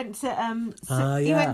went to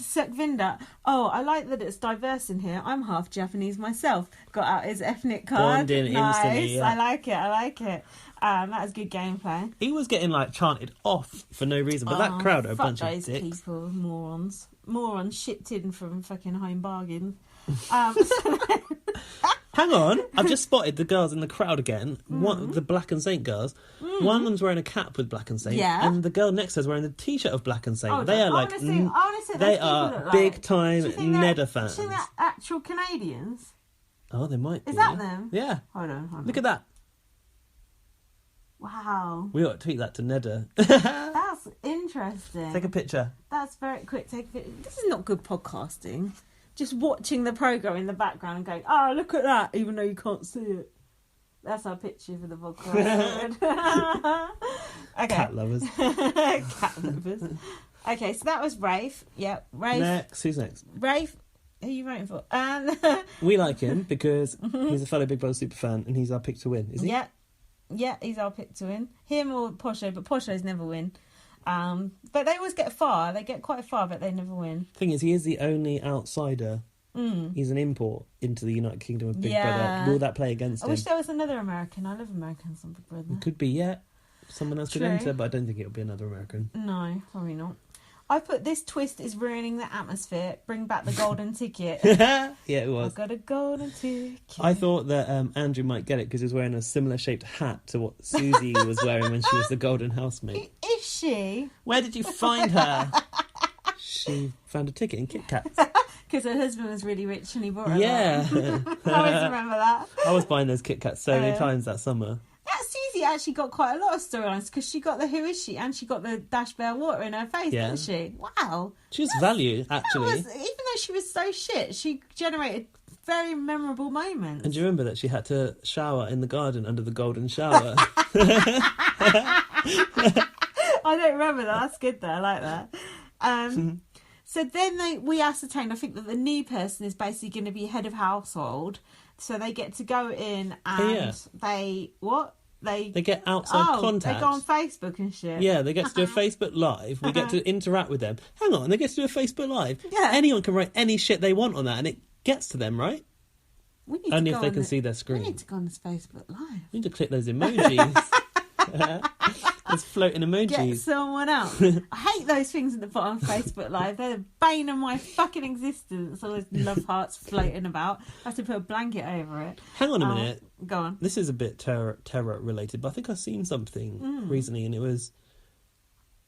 Sukvinda. Oh, I like that it's diverse in here. I'm half Japanese myself. Got out his ethnic card. Bonding nice. instantly. Yeah. I like it. That was good gameplay. He was getting like chanted off for no reason, but that crowd are a bunch of those dicks. People, morons shipped in from fucking Home Bargains. Hang on, I've just spotted the girls in the crowd again. The Black and Saint girls. One of them's wearing a cap with Black and Saint, and the girl next to her is wearing the t-shirt of Black and Saint. They are like, they are big time Nedda fans. Do you think they're actual Canadians? Oh, they might be. Is that them? Yeah. Hold on. Look at that. Wow. We ought to tweet that to Nedda. That's interesting. Take a picture. That's very quick. Take a picture. This is not good podcasting. Just watching the programme in the background and going, oh, look at that, even though you can't see it. That's our picture for the podcast. Okay. Cat lovers. Cat lovers. Okay, so that was Rafe. Yep, Rafe. Next. Who's next? Rafe. Who are you voting for? We like him because he's a fellow Big Brother super fan and he's our pick to win, is he? Yeah, he's our pick to win. Him or Posho, but Posho's never win. But they always get far. They get quite far, but they never win. Thing is, he is the only outsider. He's an import into the United Kingdom of Big Brother. Will that play against him? I wish there was another American. I love Americans on Big Brother. It could be, yeah. Someone else could enter, but I don't think it'll be another American. No, probably not. I put this twist is ruining the atmosphere. Bring back the golden ticket. Yeah, it was. I've got a golden ticket. I thought that Andrew might get it because he was wearing a similar shaped hat to what Susie was wearing when she was the golden housemate. Is she? Where did you find her? She found a ticket in Kit Kats. Because her husband was really rich and he bought her. Yeah. I always remember that. I was buying those Kit Kats so many times that summer. That Susie actually got quite a lot of storylines because she got the Who Is She and she got the Dash Bear water in her face, didn't she? Wow. She was value, actually. Even though she was so shit, she generated very memorable moments. And do you remember that she had to shower in the garden under the golden shower? I don't remember that. That's good though. I like that. So then we ascertained, I think, that the new person is basically going to be head of household. So they get to go in and they get outside contact. They go on Facebook and shit. Yeah, they get to do a Facebook Live. We get to interact with them. Hang on, they get to do a Facebook Live. Yeah. Anyone can write any shit they want on that and it gets to them, right? Only if they can see their screen. We need to go on this Facebook Live. We need to click those emojis. Those floating emojis. Get someone else. I hate those things at the bottom of Facebook Live. They're the bane of my fucking existence. All those love hearts floating about. I have to put a blanket over it. Hang on a minute. Go on. This is a bit terror related, but I think I've seen something recently, and it was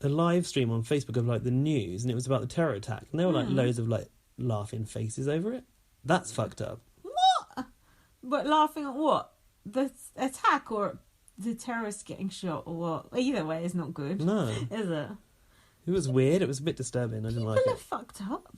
a live stream on Facebook of like the news, and it was about the terror attack, and there were like loads of like laughing faces over it. That's fucked up. What? But laughing at what? The attack or the terrorist getting shot or what? Either way, it's not good. No. Is it? It was weird. It was a bit disturbing. I didn't like it. People are fucked up.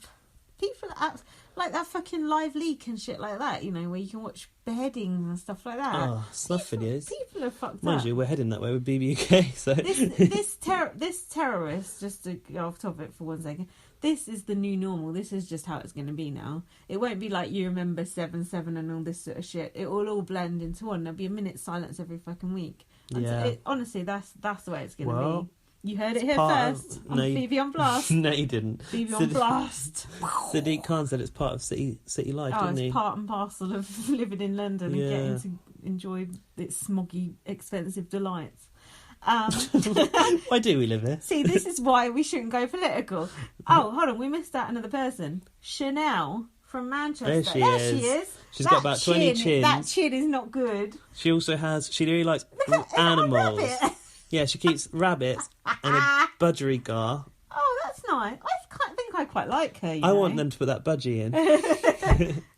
People are like that fucking live leak and shit like that, you know, where you can watch beheadings and stuff like that. Oh, snuff videos. People are fucked up. Mind you, we're heading that way with BBUK, so... This terrorist, just to go off topic for 1 second, this is the new normal. This is just how it's going to be now. It won't be like you remember 7/7 and all this sort of shit. It will all blend into one. There'll be a minute's silence every fucking week. And yeah. Honestly, that's the way it's going to be. You heard it here first on No, BB on Blast. No, you didn't. BB on Blast. Sadiq Khan said it's part of city life, didn't he? It's part and parcel of living in London and getting to enjoy its smoggy, expensive delights. Why do we live here? See, this is why we shouldn't go political. Oh, hold on, we missed out another person. Chanel from Manchester. There she is. She's got about 20 chins. That chin is not good. She also she really likes animals. Yeah, she keeps rabbits and a budgerigar. Oh, that's nice. I think I quite like her. I want them to put that budgie in.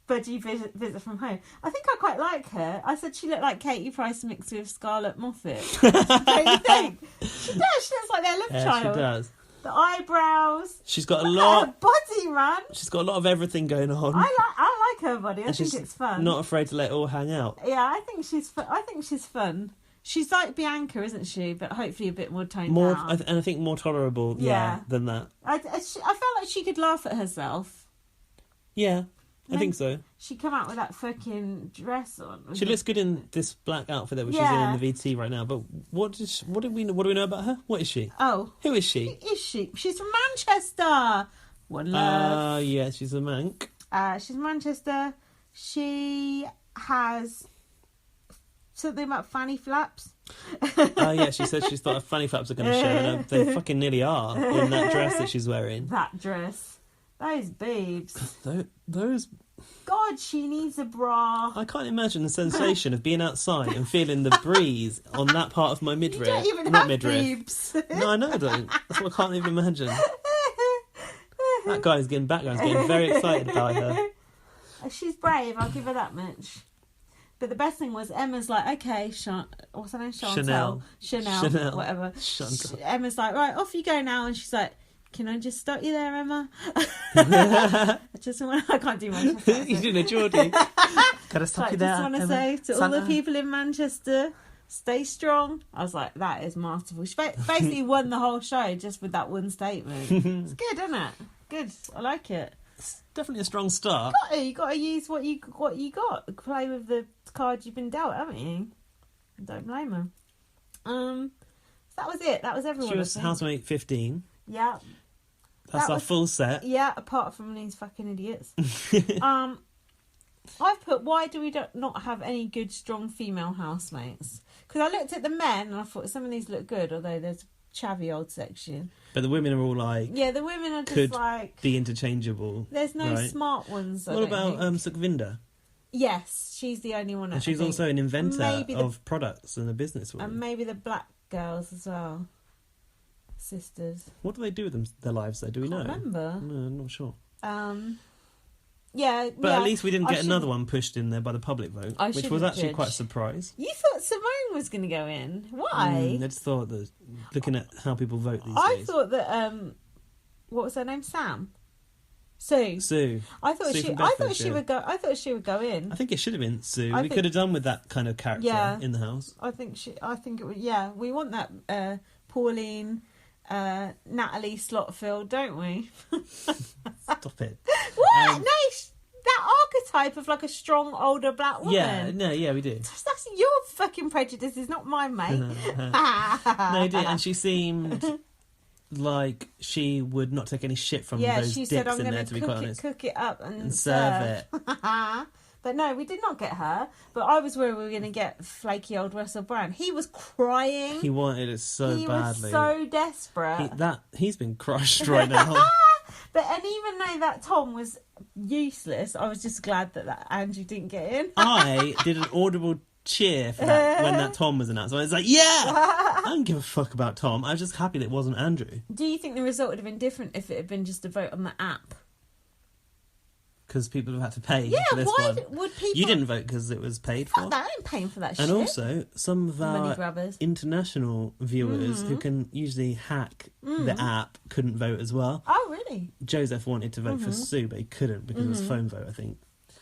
Budgie visit from home. I think I quite like her. I said she looked like Katie Price mixed with Scarlett Moffat. Don't you think? She does. She looks like their love child. She does. The eyebrows. She's got a lot. Her body, man. She's got a lot of everything going on. I like her body. I think it's fun. Not afraid to let it all hang out. Yeah, I think she's fun. She's like Bianca, isn't she? But hopefully a bit more toned down. And I think more tolerable. Yeah. Than that. I felt like she could laugh at herself. Yeah. I think so. She come out with that fucking dress on. She looks good in this black outfit that she's in the VT right now. But what do we know about her? What is she? Oh, who is she? Who is she? She's from Manchester. One love. Yeah, she's a Manc. She's from Manchester. She has something about fanny flaps. Yeah, she said she thought her fanny flaps are going to show, and they fucking nearly are in that dress that she's wearing. That dress. Those boobs. Those... God, she needs a bra. I can't imagine the sensation of being outside and feeling the breeze on that part of my midriff. You don't even have boobs. No, I know I don't. That's what I can't even imagine. That guy's getting very excited by her. She's brave, I'll give her that much. But the best thing was Emma's like, okay, what's her name? Chanel, whatever. Emma's like, right, off you go now. And she's like, can I just stop you there, Emma? I can't do Manchester. You doing a Geordie. Gotta stop you there, I just want to say to all the people in Manchester, stay strong. I was like, that is masterful. She basically won the whole show just with that one statement. It's good, isn't it? Good. I like it. It's definitely a strong start. You got to use what you got. Play with the cards you've been dealt, haven't you? Don't blame her. So that was it. That was everyone. She was housemate 15. Yeah. That's our full set. Yeah, apart from these fucking idiots. I've put, why do we not have any good, strong female housemates? Because I looked at the men and I thought some of these look good, although there's a chavvy old section. But the women are all like... Yeah, the women are just like... be interchangeable. There's no smart ones, What about Sukhvinder? Yes, she's the only one. And she's also an inventor of products and a businesswoman. And maybe the black girls as well. Sisters. What do they do with their lives, though? Do we know? I can't remember. No, I'm not sure. Yeah. But at least we didn't get another one pushed in there by the public vote, which was actually quite a surprise. You thought Simone was going to go in. Why? I just thought that, looking at how people vote these days. I thought that, what was her name? Sue. I thought she would go. I thought she would go in. I think it should have been Sue. We could have done with that kind of character in the house. I think it would. Yeah, we want that Pauline, Natalie Slotfield, don't we? Stop it. What? No, that archetype of like a strong older black woman. Yeah, we do. That's your fucking prejudices, not mine, mate. No, you did, and she seemed like she would not take any shit from those dicks in there, to be quite honest. Cook it up and serve it. But no, we did not get her. But I was worried we were going to get flaky old Russell Brand. He was crying. He wanted it so badly. He was so desperate. He's been crushed right now. And even though that Tom was useless, I was just glad that Andrew didn't get in. I did an audible cheer for that when that Tom was announced. I was like, yeah! I don't give a fuck about Tom. I was just happy that it wasn't Andrew. Do you think the result would have been different if it had been just a vote on the app? Because people have had to pay for this one. Would people... You didn't vote because it was paid for. I ain't paying for that shit. And also, some of our international viewers who can usually hack the app couldn't vote as well. Oh, really? Joseph wanted to vote for Sue, but he couldn't because it was phone vote, I think.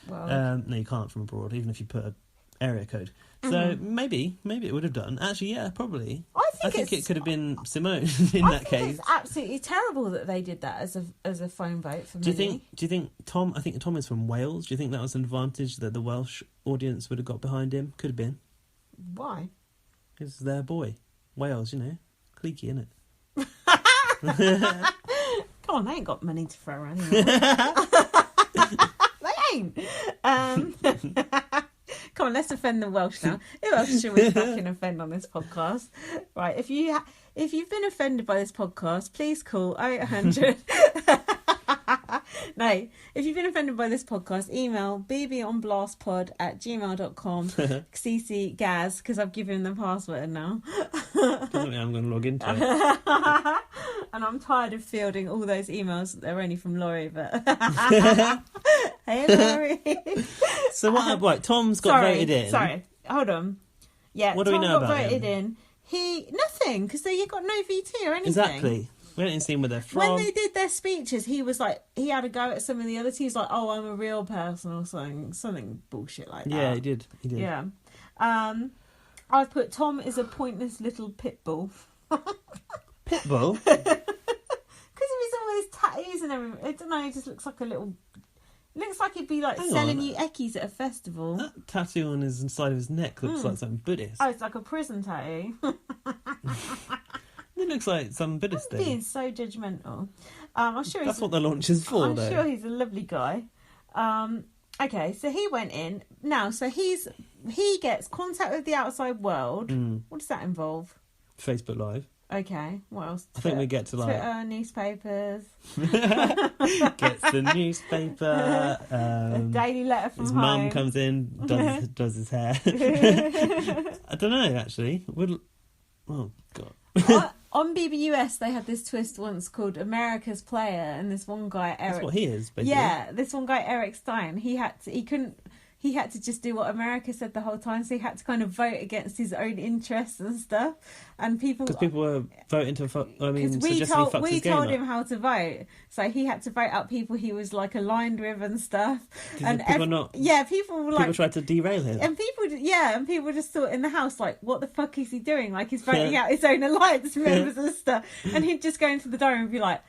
Well, no, you can't from abroad, even if you put an area code. So maybe it would have done. Actually, yeah, probably. I think it could have been Simone in that case. It's absolutely terrible that they did that as a phone vote for me. Do you think Tom? I think Tom is from Wales. Do you think that was an advantage that the Welsh audience would have got behind him? Could have been. Why? It's their boy, Wales. You know, cliquey, innit? Come on, they ain't got money to throw around anymore. They ain't. Come on, let's offend the Welsh now. Who else should we fucking offend on this podcast? Right, if you've been offended by this podcast, please call 0800. No, if you've been offended by this podcast, email bbonblastpod@gmail.com. CC Gaz, because I've given him the password now. Doesn't mean I'm going to log into it. And I'm tired of fielding all those emails. They're only from Laurie, but... Hey, Laurie. So what? Right, Tom's got voted in. Sorry, hold on. Yeah, what do we know about him? Voted in. Nothing, because they got no VT or anything. Exactly. We haven't seen where they're from. When they did their speeches, he was like, he had a go at some of the other teams, like, "Oh, I'm a real person" or something bullshit like that. Yeah, he did. Yeah. I've put Tom is a pointless little pit bull. Pit bull? Because of all his tattoos and everything. I don't know. He just looks like a little Looks like he'd be like selling you eckies at a festival. That tattoo on his side of his neck looks like something Buddhist. Oh, it's like a prison tattoo. It looks like some Buddhist thing. Being so judgmental. I'm sure that's what the launch is for, though. I'm sure he's a lovely guy. Okay, so he went in. Now, so he gets contact with the outside world. What does that involve? Facebook Live. Okay, what else? I think we get to like Twitter, newspapers. Gets the newspaper. A daily letter from his home. mum comes in, does his hair. I don't know, actually. Oh God. On BBUS, they had this twist once called America's Player, and this one guy, Eric. That's what he is, basically. Yeah, this one guy, Eric Stein. He had to just do what America said the whole time, so he had to kind of vote against his own interests and stuff. And because people were voting to we told him how to vote, so he had to vote out people he was like aligned with and stuff. People tried to derail him, and people just thought in the house like, what the fuck is he doing? Like he's voting out his own alliance members and stuff, and he'd just go into the diary and be like,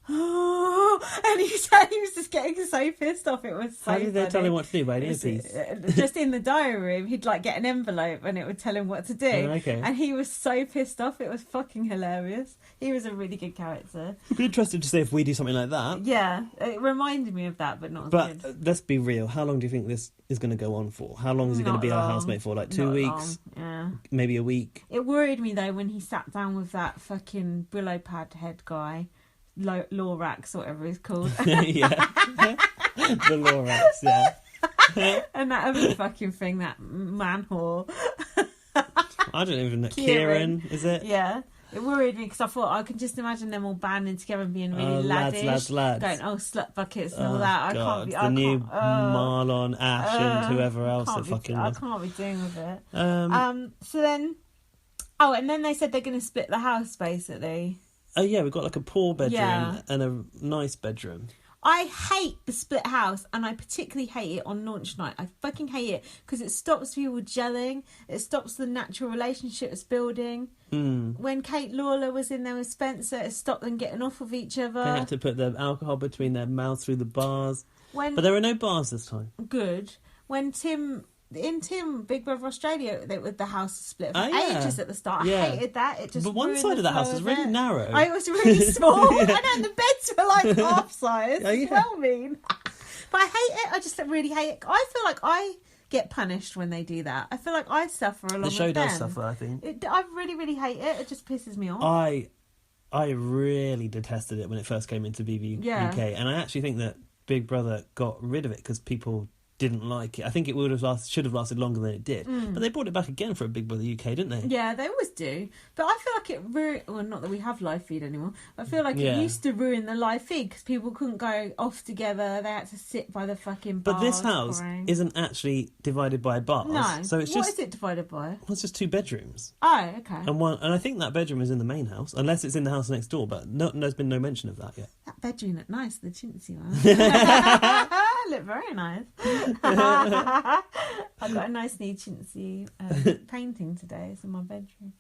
oh, and he said he was just getting so pissed off. It was so How did they tell him what to do by an earpiece? Just in the diary room, he'd like get an envelope and it would tell him what to do. Oh, okay. And he was so pissed off. It was fucking hilarious. He was a really good character. I'd be interested to see if we do something like that. Yeah, it reminded me of that, but not as good. Let's be real. How long do you think this is going to go on for? How long is he going to be our housemate for? Like 2 weeks? Yeah. Maybe a week? It worried me though when he sat down with that fucking Brillo pad head guy. Lorax, whatever he's called. Yeah. The Lorax, yeah. And that other fucking thing, that man whore. I don't even know. Kieran, is it? Yeah. It worried me because I thought I could just imagine them all banding together and being really laddish. Lads. Going, slut buckets and all that. God. Marlon, Ash and whoever else that fucking I can't be doing with it. So then... Oh, and then they said they're going to split the house, basically. Oh, yeah, we've got like a poor bedroom and a nice bedroom. I hate the split house, and I particularly hate it on launch night. I fucking hate it because it stops people gelling. It stops the natural relationships building. When Kate Lawler was in there with Spencer, it stopped them getting off of each other. They had to put the alcohol between their mouths through the bars. But there were no bars this time. Good. When Tim Big Brother Australia, with the house split for ages at the start. I hated that. It just but one side of the house was really narrow. It was really small. And then the beds were like half size. Well mean. But I hate it. I just really hate it. I feel like I get punished when they do that. I feel like I suffer along with them. The show does suffer, I think. I really, really hate it. It just pisses me off. I really detested it when it first came into BBUK. And I actually think that Big Brother got rid of it because people didn't like it. I think it should have lasted longer than it did. But they brought it back again for a Big Brother UK, didn't they? Yeah, they always do. But I feel like it well, not that we have live feed anymore. I feel like it used to ruin the live feed because people couldn't go off together. They had to sit by the fucking bars. But this house isn't actually divided by bars. No. So it's what is it divided by? Well, it's just 2 bedrooms. Oh, okay. And I think that bedroom is in the main house, unless it's in the house next door. But there's been no mention of that yet. That bedroom looked nice, the chintzy one. Looked very nice. I got a nice new chintzy painting today. It's in my bedroom.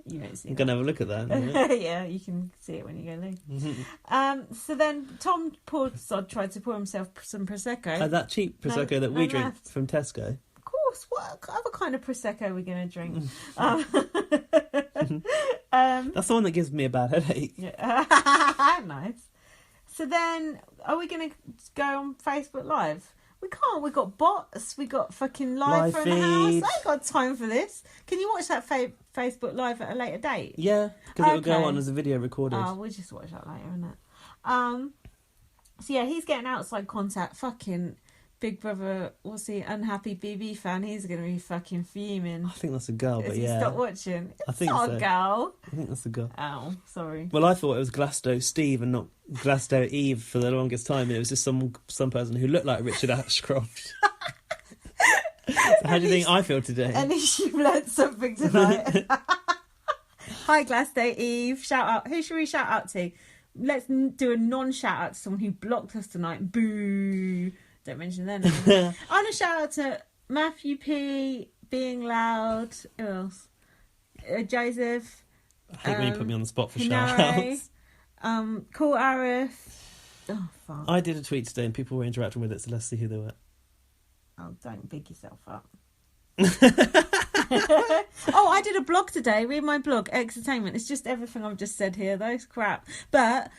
You don't see it. I'm going to have a look at that. Yeah, you can see it when you go look. So then Tom Sod tried to pour himself some Prosecco. That cheap Prosecco that we drink from Tesco. Of course. What other kind of Prosecco are we going to drink? That's the one that gives me a bad headache. Yeah. Nice. So then, are we going to go on Facebook Live? We can't. We got bots. We got fucking live from the house. I ain't got time for this. Can you watch that Facebook Live at a later date? Yeah, because it'll go on as a video recorded. Oh, we'll just watch that later, innit? So yeah, he's getting outside contact. Fucking Big Brother, what's he, unhappy BB fan? He's going to be fucking fuming. I think that's a girl, but yeah. Stop watching. I think it's not a girl. I think that's a girl. Oh, sorry. Well, I thought it was Glasto Steve and not Glasto Eve for the longest time, and it was just some person who looked like Richard Ashcroft. So how do you think I feel today? At least you've learned something tonight. Hi, Glasto Eve. Shout out. Who should we shout out to? Let's do a non-shout out to someone who blocked us tonight. Boo. Don't mention their name. I want to shout out to Matthew P, Being Loud, who else? Joseph. I hate when you put me on the spot for shout outs. Cool Arif. Oh, fuck. I did a tweet today and people were interacting with it, so let's see who they were. Oh, don't big yourself up. Oh, I did a blog today. Read my blog, Exertainment. It's just everything I've just said here, though. It's crap. But